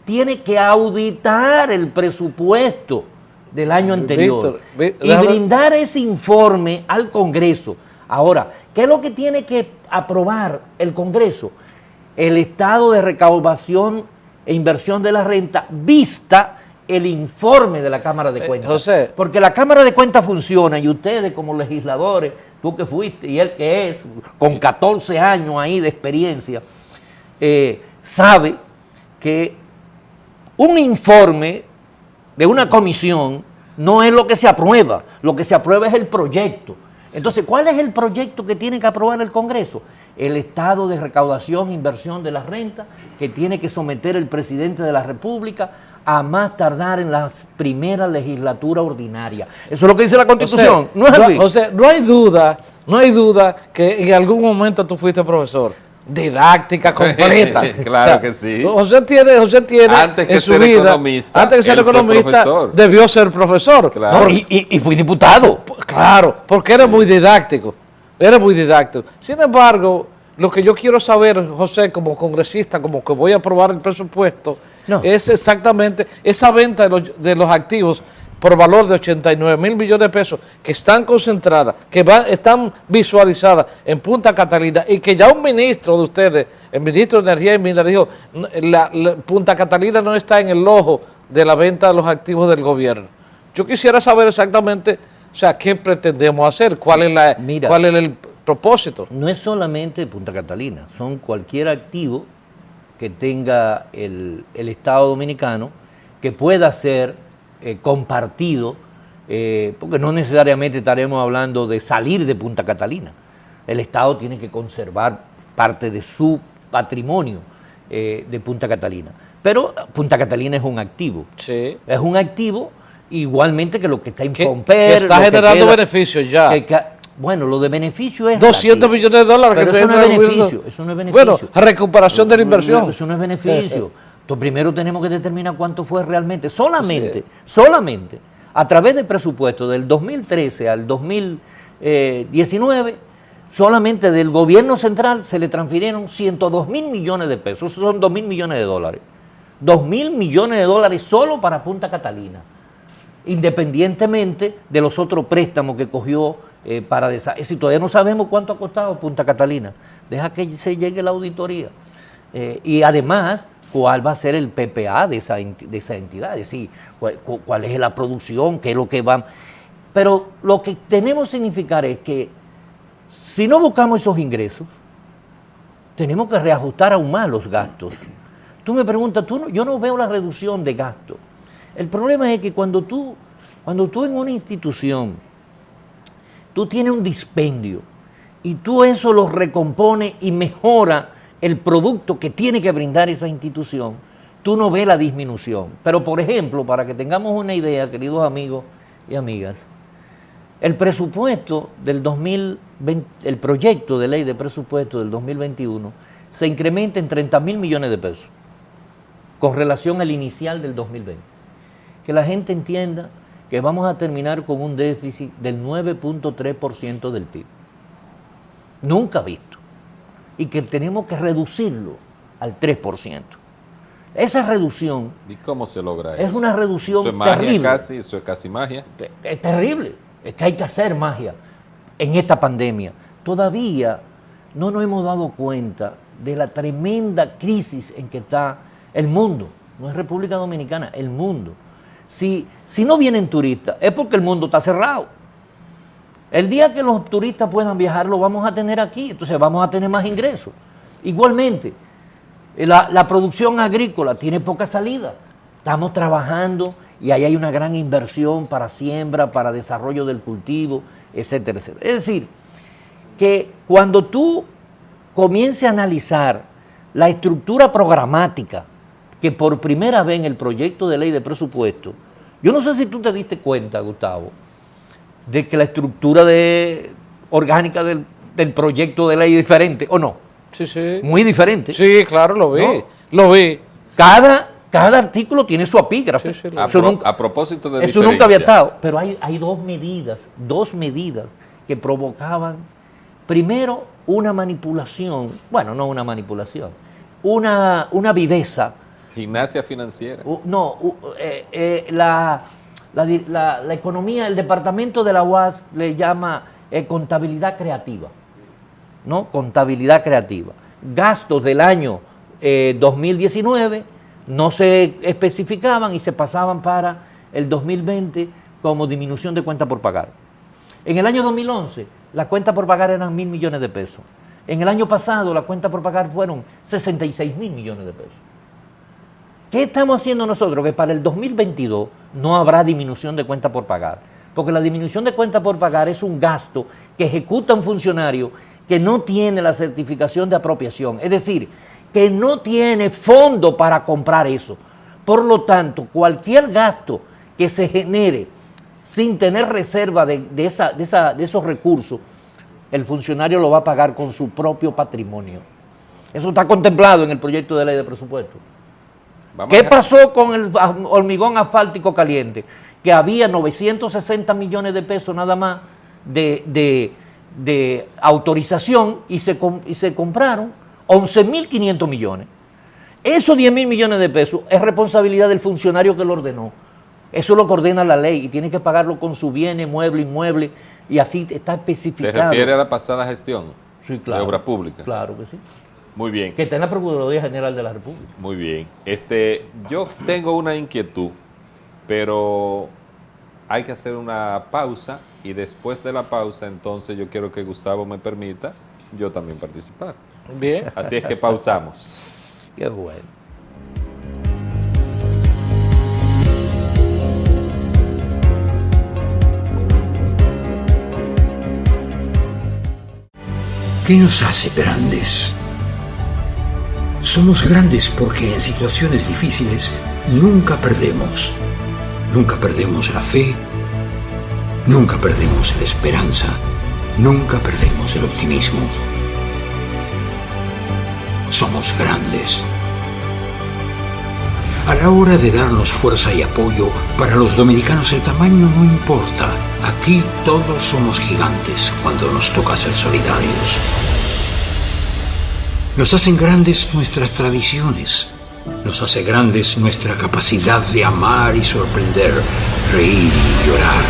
tiene que auditar el presupuesto del año anterior y brindar ese informe al Congreso. Ahora, ¿qué es lo que tiene que aprobar el Congreso? El estado de recaudación e inversión de la renta vista el informe de la Cámara de Cuentas. José. Porque la Cámara de Cuentas funciona y ustedes como legisladores, tú que fuiste y él que es, con 14 años ahí de experiencia, sabe que un informe de una comisión no es lo que se aprueba, lo que se aprueba es el proyecto. Entonces, ¿cuál es el proyecto que tiene que aprobar el Congreso? El estado de recaudación e inversión de la renta que tiene que someter el presidente de la República a más tardar en la primera legislatura ordinaria. Eso es lo que dice la Constitución, José, ¿no es así? José, no hay duda que en algún momento tú fuiste profesor. Didáctica completa. Claro que sí. José tiene antes que en su ser vida, economista, antes que ser él fue economista, profesor. debió ser profesor. Claro. No, y fui diputado. Claro, porque era muy didáctico. Era muy didáctico. Sin embargo, lo que yo quiero saber, José, como congresista, como que voy a aprobar el presupuesto, es exactamente esa venta de los activos por valor de 89,000 millones de pesos que están concentradas, que están visualizadas en Punta Catalina y que ya un ministro de ustedes, el ministro de Energía y Minas, dijo, Punta Catalina no está en el ojo de la venta de los activos del gobierno. Yo quisiera saber exactamente, o sea, qué pretendemos hacer, cuál es el propósito. No es solamente Punta Catalina, son cualquier activo que tenga el Estado Dominicano que pueda ser compartido, porque no necesariamente estaremos hablando de salir de Punta Catalina. El Estado tiene que conservar parte de su patrimonio de Punta Catalina. Pero Punta Catalina es un activo. Sí. Es un activo igualmente que lo que está en Fomper. Que está generando beneficios ya. Bueno, lo de beneficio es 200 millones de dólares. Pero que eso no es beneficio, eso no es beneficio. Bueno, recuperación de la inversión. Eso no es beneficio. Entonces, primero tenemos que determinar cuánto fue realmente. Solamente a través del presupuesto del 2013 al 2019, solamente del gobierno central se le transfirieron 102,000 millones de pesos. Esos son 2,000 millones de dólares. 2,000 millones de dólares solo para Punta Catalina, independientemente de los otros préstamos que cogió para desarrollar. Todavía no sabemos cuánto ha costado Punta Catalina. Deja que se llegue la auditoría. Y además, cuál va a ser el PPA de esa entidad, es decir, cuál es la producción, qué es lo que va. Pero lo que tenemos que significar es que si no buscamos esos ingresos, tenemos que reajustar aún más los gastos. Tú me preguntas, yo no veo la reducción de gastos. El problema es que cuando tú en una institución, tú tienes un dispendio y tú eso lo recompones y mejora el producto que tiene que brindar esa institución, tú no ves la disminución. Pero, por ejemplo, para que tengamos una idea, queridos amigos y amigas, el presupuesto del 2020, el proyecto de ley de presupuesto del 2021 se incrementa en 30,000 millones de pesos con relación al inicial del 2020. Que la gente entienda que vamos a terminar con un déficit del 9.3% del PIB. nunca visto, y que tenemos que reducirlo al 3%. Esa reducción ¿Y cómo se logra eso? es una reducción Eso es magia terrible. casi, eso es casi magia. Es terrible, es que hay que hacer magia en esta pandemia. Todavía no nos hemos dado cuenta de la tremenda crisis en que está el mundo, no es República Dominicana, el mundo. Si no vienen turistas, es porque el mundo está cerrado. El día que los turistas puedan viajar, lo vamos a tener aquí, entonces vamos a tener más ingresos. Igualmente, la producción agrícola tiene poca salida. Estamos trabajando y ahí hay una gran inversión para siembra, para desarrollo del cultivo, etcétera, etcétera. Es decir, que cuando tú comiences a analizar la estructura programática que por primera vez en el proyecto de ley de presupuesto, yo no sé si tú te diste cuenta, Gustavo, de que la estructura orgánica del proyecto de ley es diferente, ¿o no? Sí, sí. Muy diferente. Sí, claro, lo vi. ¿No? Lo vi. Cada artículo tiene su epígrafe. Sí, sí, A propósito de eso nunca había diferencia, estado. Pero hay dos medidas que provocaban, primero, una manipulación, bueno, no una manipulación, una viveza. Gimnasia financiera. La economía, el departamento de la UAS le llama contabilidad creativa, ¿no? Contabilidad creativa. Gastos del año 2019 no se especificaban y se pasaban para el 2020 como disminución de cuenta por pagar. En el año 2011, la cuenta por pagar eran 1.000 millones de pesos. En el año pasado, la cuenta por pagar fueron 66.000 millones de pesos. ¿Qué estamos haciendo nosotros? Que para el 2022 no habrá disminución de cuenta por pagar. Porque la disminución de cuenta por pagar es un gasto que ejecuta un funcionario que no tiene la certificación de apropiación. Es decir, que no tiene fondo para comprar eso. Por lo tanto, cualquier gasto que se genere sin tener reserva de esos recursos, el funcionario lo va a pagar con su propio patrimonio. Eso está contemplado en el proyecto de ley de presupuesto. ¿Qué pasó con el hormigón asfáltico caliente? Que había 960 millones de pesos nada más de autorización y se compraron 11.500 millones. Esos 10.000 millones de pesos es responsabilidad del funcionario que lo ordenó. Eso lo ordena la ley y tiene que pagarlo con su bienes, mueble, inmueble, y así está especificado. ¿Te refiere a la pasada gestión? Sí, claro, de obra pública? Claro que sí. Muy bien. Que está en la Procuraduría General de la República. Muy bien. Yo tengo una inquietud, pero hay que hacer una pausa y después de la pausa, entonces yo quiero que Gustavo me permita yo también participar. Bien. Así es que pausamos. Qué bueno. ¿Qué nos hace grandes? Somos grandes porque en situaciones difíciles nunca perdemos. Nunca perdemos la fe, nunca perdemos la esperanza, nunca perdemos el optimismo. Somos grandes. A la hora de darnos fuerza y apoyo, para los dominicanos el tamaño no importa. Aquí todos somos gigantes cuando nos toca ser solidarios. Nos hacen grandes nuestras tradiciones. Nos hace grandes nuestra capacidad de amar y sorprender, reír y llorar.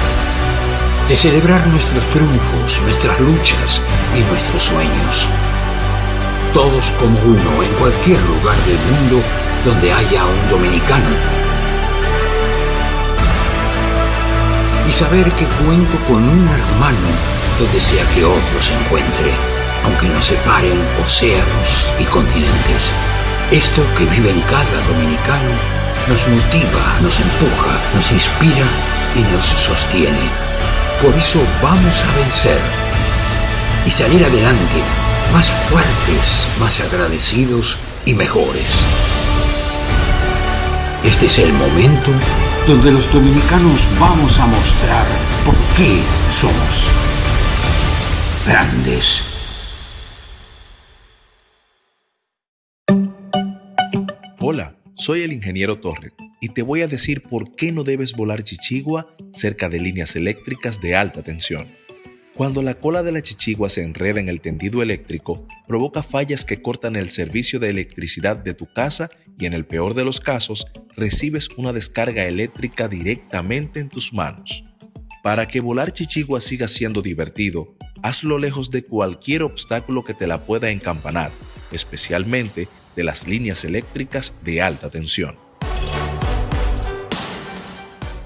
De celebrar nuestros triunfos, nuestras luchas y nuestros sueños. Todos como uno en cualquier lugar del mundo donde haya un dominicano. Y saber que cuento con un hermano donde sea que otro se encuentre, aunque nos separen océanos y continentes. Esto que vive en cada dominicano nos motiva, nos empuja, nos inspira y nos sostiene. Por eso vamos a vencer y salir adelante, más fuertes, más agradecidos y mejores. Este es el momento donde los dominicanos vamos a mostrar por qué somos grandes. Hola, soy el ingeniero Torres y te voy a decir por qué no debes volar chichigua cerca de líneas eléctricas de alta tensión. Cuando la cola de la chichigua se enreda en el tendido eléctrico, provoca fallas que cortan el servicio de electricidad de tu casa y en el peor de los casos, recibes una descarga eléctrica directamente en tus manos. Para que volar chichigua siga siendo divertido, hazlo lejos de cualquier obstáculo que te la pueda encampanar, especialmente de las líneas eléctricas de alta tensión.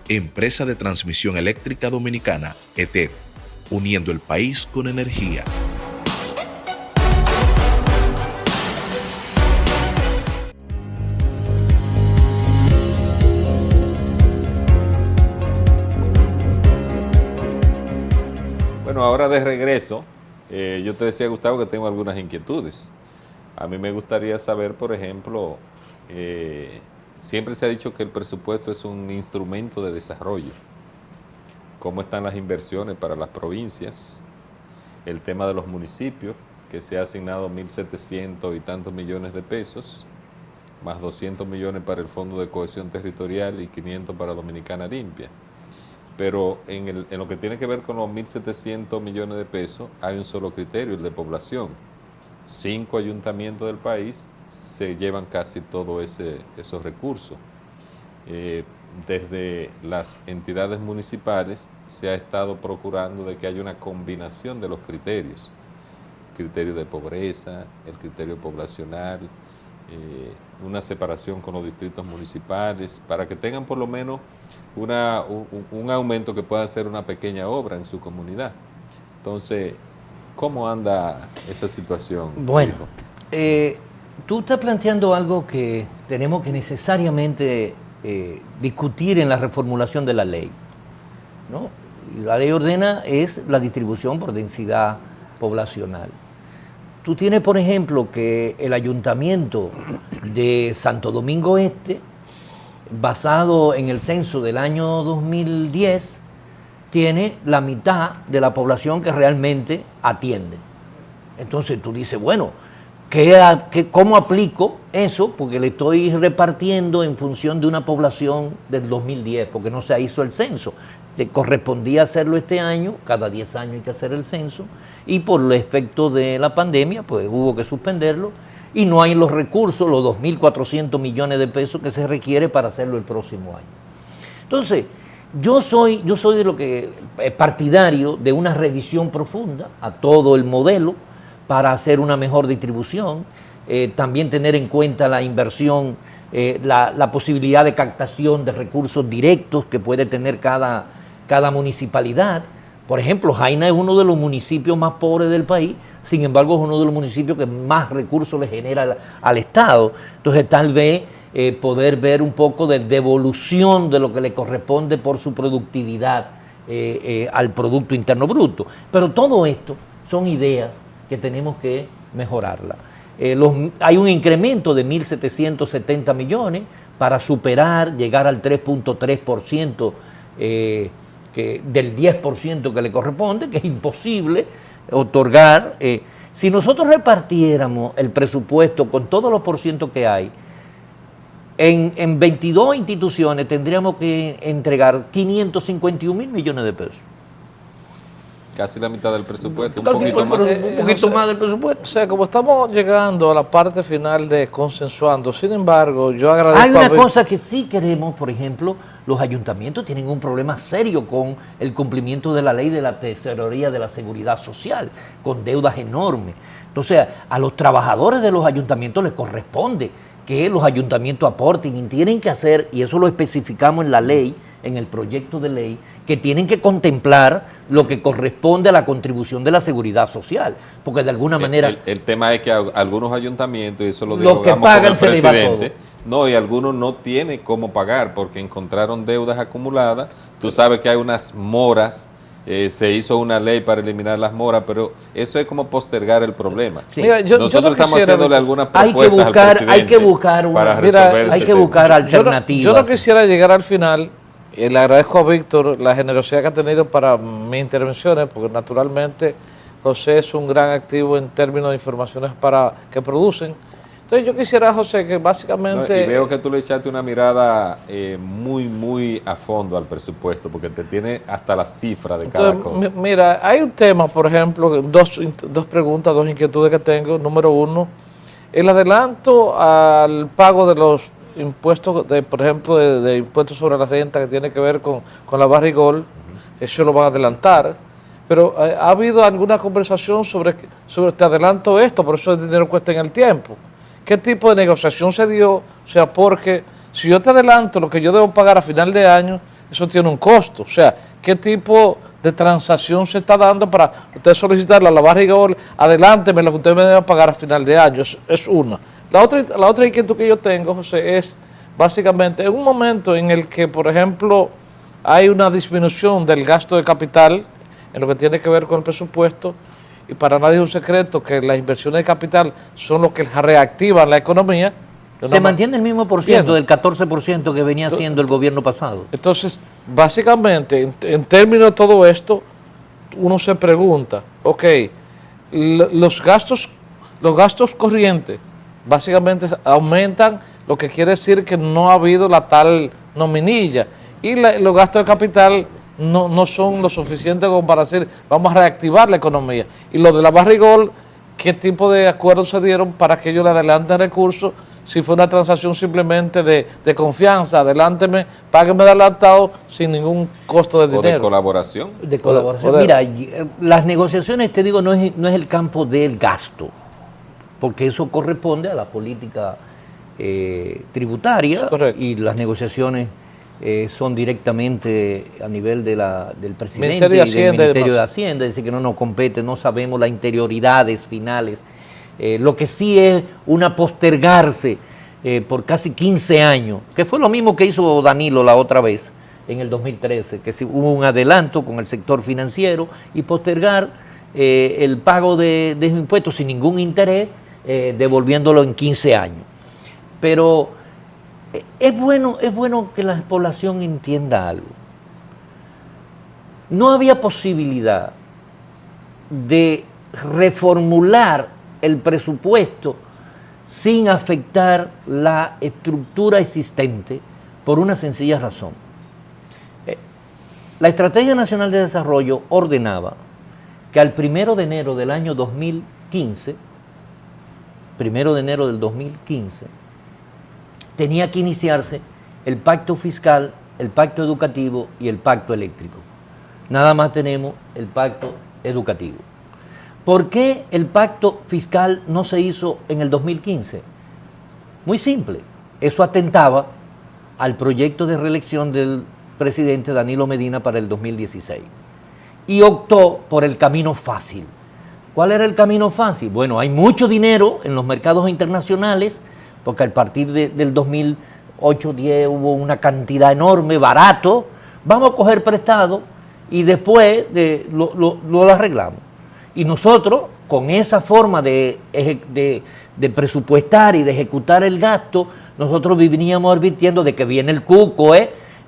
Empresa de Transmisión Eléctrica Dominicana, ETED, uniendo el país con energía. Bueno, ahora de regreso, yo te decía, Gustavo, que tengo algunas inquietudes. A mí me gustaría saber, por ejemplo, siempre se ha dicho que el presupuesto es un instrumento de desarrollo. ¿Cómo están las inversiones para las provincias? El tema de los municipios, que se ha asignado 1.700 y tantos millones de pesos, más 200 millones para el Fondo de Cohesión Territorial y 500 para Dominicana Limpia. Pero en lo que tiene que ver con los 1.700 millones de pesos, hay un solo criterio, el de población. 5 ayuntamientos del país se llevan casi todos esos recursos. Desde las entidades municipales se ha estado procurando de que haya una combinación de los criterios. El criterio de pobreza, el criterio poblacional, una separación con los distritos municipales, para que tengan por lo menos un aumento que pueda ser una pequeña obra en su comunidad. Entonces, ¿cómo anda esa situación? Bueno, tú estás planteando algo que tenemos que necesariamente discutir en la reformulación de la ley, ¿no? La ley ordena es la distribución por densidad poblacional. Tú tienes, por ejemplo, que el ayuntamiento de Santo Domingo Este, basado en el censo del año 2010, tiene la mitad de la población que realmente atiende. Entonces tú dices, bueno, ¿cómo aplico eso? Porque le estoy repartiendo en función de una población del 2010, porque no se hizo el censo. Te correspondía hacerlo este año, cada 10 años hay que hacer el censo, y por el efecto de la pandemia, pues hubo que suspenderlo, y no hay los recursos, los 2.400 millones de pesos que se requiere para hacerlo el próximo año. Entonces, yo soy de lo que partidario de una revisión profunda a todo el modelo para hacer una mejor distribución, también tener en cuenta la inversión, la posibilidad de captación de recursos directos que puede tener cada municipalidad. Por ejemplo, Jaina es uno de los municipios más pobres del país, sin embargo es uno de los municipios que más recursos le genera al Estado. Entonces tal vez poder ver un poco de devolución de lo que le corresponde por su productividad al Producto Interno Bruto. Pero todo esto son ideas que tenemos que mejorarla. Hay un incremento de 1.770 millones para llegar al 3.3% del 10% que le corresponde, que es imposible otorgar. Si nosotros repartiéramos el presupuesto con todos los porcientos que hay, en 22 instituciones tendríamos que entregar 551.000 millones de pesos. Casi la mitad del presupuesto, un Casi poquito más. un poquito más del presupuesto. O sea, como estamos llegando a la parte final de consensuando, sin embargo, yo agradezco Hay una cosa que sí queremos, por ejemplo, los ayuntamientos tienen un problema serio con el cumplimiento de la ley de la Tesorería de la Seguridad Social, con deudas enormes. Entonces, a los trabajadores de los ayuntamientos les corresponde que los ayuntamientos aporten y tienen que hacer, y eso lo especificamos en la ley, en el proyecto de ley, que tienen que contemplar lo que corresponde a la contribución de la seguridad social, porque de alguna manera... El tema es que algunos ayuntamientos, y eso lo Lo que dialogamos pagan con el se les va presidente, no, y algunos no tienen cómo pagar porque encontraron deudas acumuladas. Tú sabes que hay unas moras, se hizo una ley para eliminar las moras, pero eso es como postergar el problema. Sí. Mira, Nosotros estamos haciéndole algunas propuestas al presidente hay que buscar para mira, resolver hay ese que tema. buscar alternativas. Yo no quisiera llegar al final, y le agradezco a Víctor la generosidad que ha tenido para mis intervenciones, porque naturalmente José es un gran activo en términos de informaciones que producen. Entonces yo quisiera, José, que No, básicamente... y veo que tú le echaste una mirada muy a fondo al presupuesto, porque te tiene hasta la cifra de cada cosa. Mira, hay un tema, por ejemplo, dos preguntas, dos inquietudes que tengo. Número uno, el adelanto al pago de los impuestos, por ejemplo, de impuestos sobre la renta que tiene que ver con la barrigol, eso lo van a adelantar. Pero ¿ha habido alguna conversación sobre te adelanto esto, por eso el dinero cuesta en el tiempo? ¿Qué tipo de negociación se dio? O sea, porque si yo te adelanto lo que yo debo pagar a final de año, eso tiene un costo. O sea, ¿qué tipo de transacción se está dando para usted solicitarle a la barrigol, adelánteme lo que usted me debe pagar a final de año? Es una. La otra inquietud que yo tengo, José, es básicamente en un momento en el que, por ejemplo, hay una disminución del gasto de capital en lo que tiene que ver con el presupuesto, y para nadie es un secreto que las inversiones de capital son los que reactivan la economía. Se mantiene el mismo por ciento del 14% que venía haciendo el gobierno pasado. Entonces, básicamente, en términos de todo esto, uno se pregunta, ok, los gastos corrientes básicamente aumentan, lo que quiere decir que no ha habido la tal nominilla, y los gastos de capital no son lo suficiente como para decir, vamos a reactivar la economía. Y lo de la barrigol, ¿qué tipo de acuerdos se dieron para que ellos le adelanten recursos? Si fue una transacción simplemente de confianza, adelánteme, págueme de adelantado sin ningún costo de dinero. ¿O de colaboración? De colaboración. Mira, las negociaciones, te digo, no es el campo del gasto, porque eso corresponde a la política tributaria, y las negociaciones son directamente a nivel del presidente y del Ministerio de Hacienda, es decir, que no nos compete, no sabemos las interioridades finales. Lo que sí es una postergarse por casi 15 años, que fue lo mismo que hizo Danilo la otra vez, en el 2013, que hubo un adelanto con el sector financiero y postergar el pago de impuestos sin ningún interés, devolviéndolo en 15 años. Pero es bueno que la población entienda algo. No había posibilidad de reformular el presupuesto sin afectar la estructura existente por una sencilla razón. La Estrategia Nacional de Desarrollo ordenaba que al 1 de enero del año 2015, 1 de enero del 2015, tenía que iniciarse el pacto fiscal, el pacto educativo y el pacto eléctrico. Nada más tenemos el pacto educativo. ¿Por qué el pacto fiscal no se hizo en el 2015? Muy simple, eso atentaba al proyecto de reelección del presidente Danilo Medina para el 2016 y optó por el camino fácil. ¿Cuál era el camino fácil? Bueno, hay mucho dinero en los mercados internacionales, porque a partir del 2008-10 hubo una cantidad enorme, barato, vamos a coger prestado y después lo arreglamos. Y nosotros, con esa forma de presupuestar y de ejecutar el gasto, nosotros veníamos advirtiendo de que viene el cuco,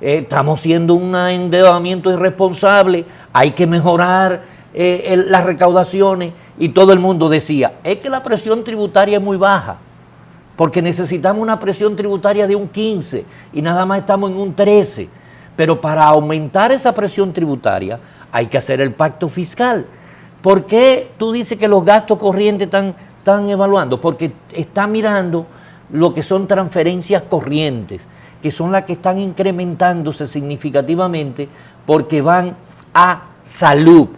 estamos haciendo un endeudamiento irresponsable, hay que mejorar las recaudaciones, y todo el mundo decía, es que la presión tributaria es muy baja, porque necesitamos una presión tributaria de un 15 y nada más estamos en un 13. Pero para aumentar esa presión tributaria hay que hacer el pacto fiscal. ¿Por qué tú dices que los gastos corrientes están evaluando? Porque está mirando lo que son transferencias corrientes, que son las que están incrementándose significativamente porque van a salud,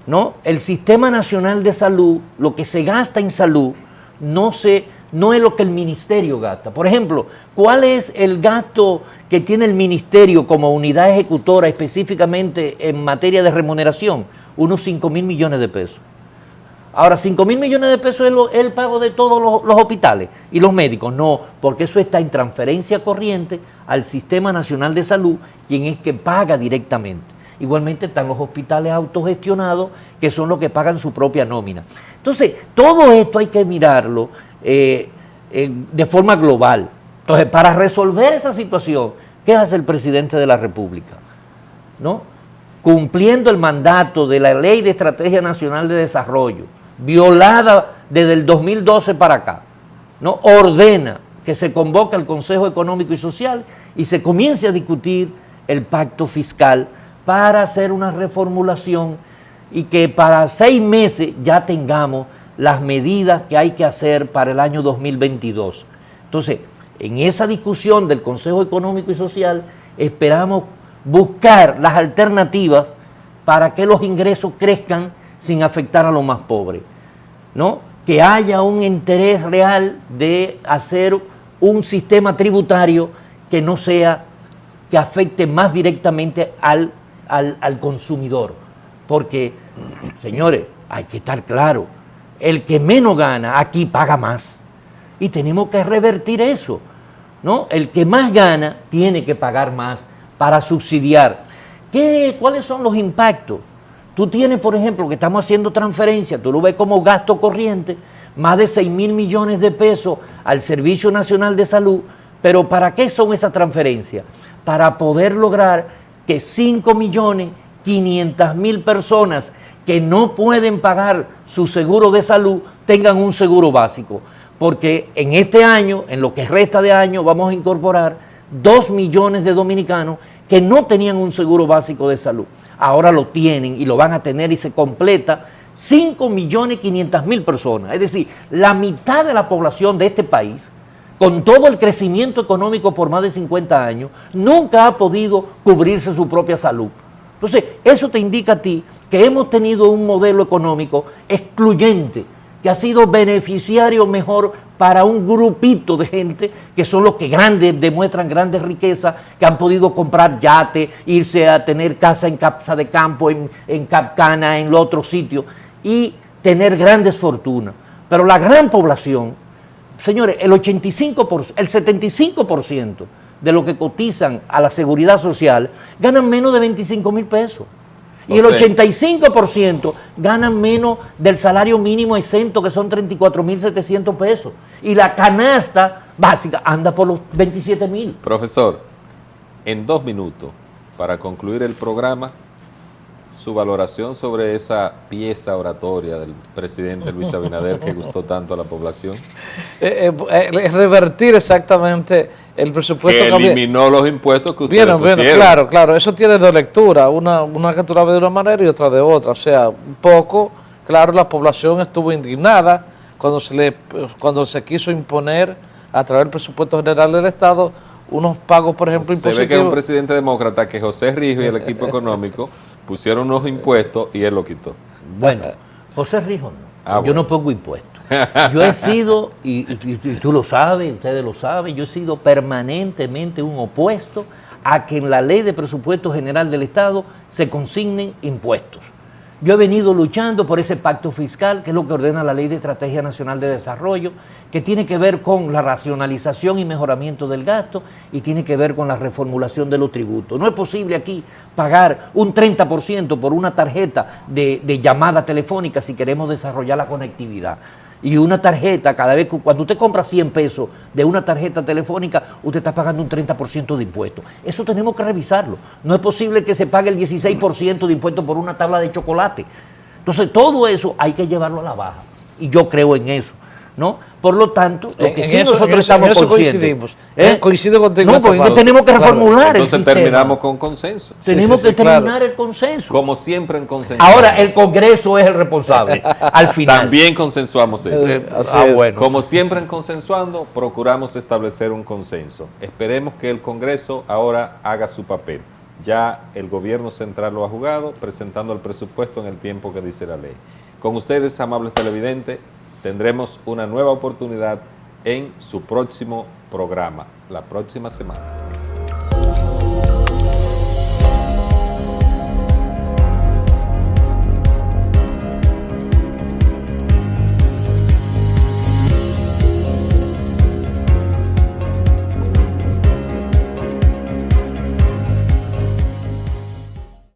¿no? El Sistema Nacional de Salud, lo que se gasta en salud, no es lo que el ministerio gasta. Por ejemplo, ¿cuál es el gasto que tiene el ministerio como unidad ejecutora específicamente en materia de remuneración? Unos 5.000 millones de pesos. Ahora, 5.000 millones de pesos es el pago de todos los hospitales y los médicos. No, porque eso está en transferencia corriente al Sistema Nacional de Salud, quien es que paga directamente. Igualmente están los hospitales autogestionados, que son los que pagan su propia nómina. Entonces, todo esto hay que mirarlo de forma global. Entonces, para resolver esa situación, ¿qué hace el presidente de la República? ¿No? Cumpliendo el mandato de la Ley de Estrategia Nacional de Desarrollo, violada desde el 2012 para acá, ¿no? Ordena que se convoque al Consejo Económico y Social y se comience a discutir el pacto fiscal para hacer una reformulación y que para 6 meses ya tengamos las medidas que hay que hacer para el año 2022. Entonces, en esa discusión del Consejo Económico y Social esperamos buscar las alternativas para que los ingresos crezcan sin afectar a los más pobres, ¿no? Que haya un interés real de hacer un sistema tributario que no sea, que afecte más directamente al consumidor. Porque, señores, hay que estar claro, el que menos gana aquí paga más. Y tenemos que revertir eso, ¿no? El que más gana tiene que pagar más para subsidiar. ¿Cuáles son los impactos? Tú tienes, por ejemplo, que estamos haciendo transferencias, tú lo ves como gasto corriente, más de 6.000 millones de pesos al Servicio Nacional de Salud, pero ¿para qué son esas transferencias? Para poder lograr que 5.500.000 personas que no pueden pagar su seguro de salud tengan un seguro básico, porque en este año, en lo que resta de año, vamos a incorporar 2 millones de dominicanos que no tenían un seguro básico de salud. Ahora lo tienen y lo van a tener y se completa 5.500.000 personas. Es decir, la mitad de la población de este país, con todo el crecimiento económico por más de 50 años, nunca ha podido cubrirse su propia salud. Entonces, eso te indica a ti que hemos tenido un modelo económico excluyente, que ha sido beneficiario mejor para un grupito de gente que son los que demuestran grandes riquezas, que han podido comprar yate, irse a tener casa en Casa de Campo, en Capcana, en los otros sitios, y tener grandes fortunas. Pero la gran población, señores, el 75% de lo que cotizan a la seguridad social ganan menos de 25.000 pesos. Y el 85% ganan menos del salario mínimo exento, que son 34.700 pesos. Y la canasta básica anda por los 27.000. Profesor, en 2 minutos, para concluir el programa, su valoración sobre esa pieza oratoria del presidente Luis Abinader que gustó tanto a la población. Revertir exactamente el presupuesto que eliminó los impuestos que ustedes pusieron. Claro, eso tiene 2 lecturas, una que tú la ves de una manera y otra de otra. O sea, un poco, claro, la población estuvo indignada cuando se quiso imponer a través del presupuesto general del Estado unos pagos, por ejemplo, impositivos. Se ve que es un presidente demócrata, que José Rijo y el equipo económico pusieron unos impuestos y él lo quitó. Bueno, José Rijo no. Yo no pongo impuestos. Yo he sido, y tú lo sabes, ustedes lo saben, yo he sido permanentemente un opuesto a que en la ley de presupuesto general del Estado se consignen impuestos. Yo he venido luchando por ese pacto fiscal, que es lo que ordena la Ley de Estrategia Nacional de Desarrollo, que tiene que ver con la racionalización y mejoramiento del gasto y tiene que ver con la reformulación de los tributos. No es posible aquí pagar un 30% por una tarjeta de llamada telefónica si queremos desarrollar la conectividad. Y una tarjeta, cuando usted compra 100 pesos de una tarjeta telefónica, usted está pagando un 30% de impuestos. Eso tenemos que revisarlo. No es posible que se pague el 16% de impuestos por una tabla de chocolate. Entonces, todo eso hay que llevarlo a la baja. Y yo creo en eso, ¿no? Por lo tanto, lo que sí nosotros estamos conscientes. Coincido contigo. No, porque tenemos que reformular el sistema. Entonces terminamos con consenso. Tenemos que terminar el consenso. Como siempre en consenso. Ahora, el Congreso es el responsable, al final. También consensuamos eso. Bueno. Como siempre en consensuando, procuramos establecer un consenso. Esperemos que el Congreso ahora haga su papel. Ya el gobierno central lo ha jugado, presentando el presupuesto en el tiempo que dice la ley. Con ustedes, amables televidentes, tendremos una nueva oportunidad en su próximo programa, la próxima semana.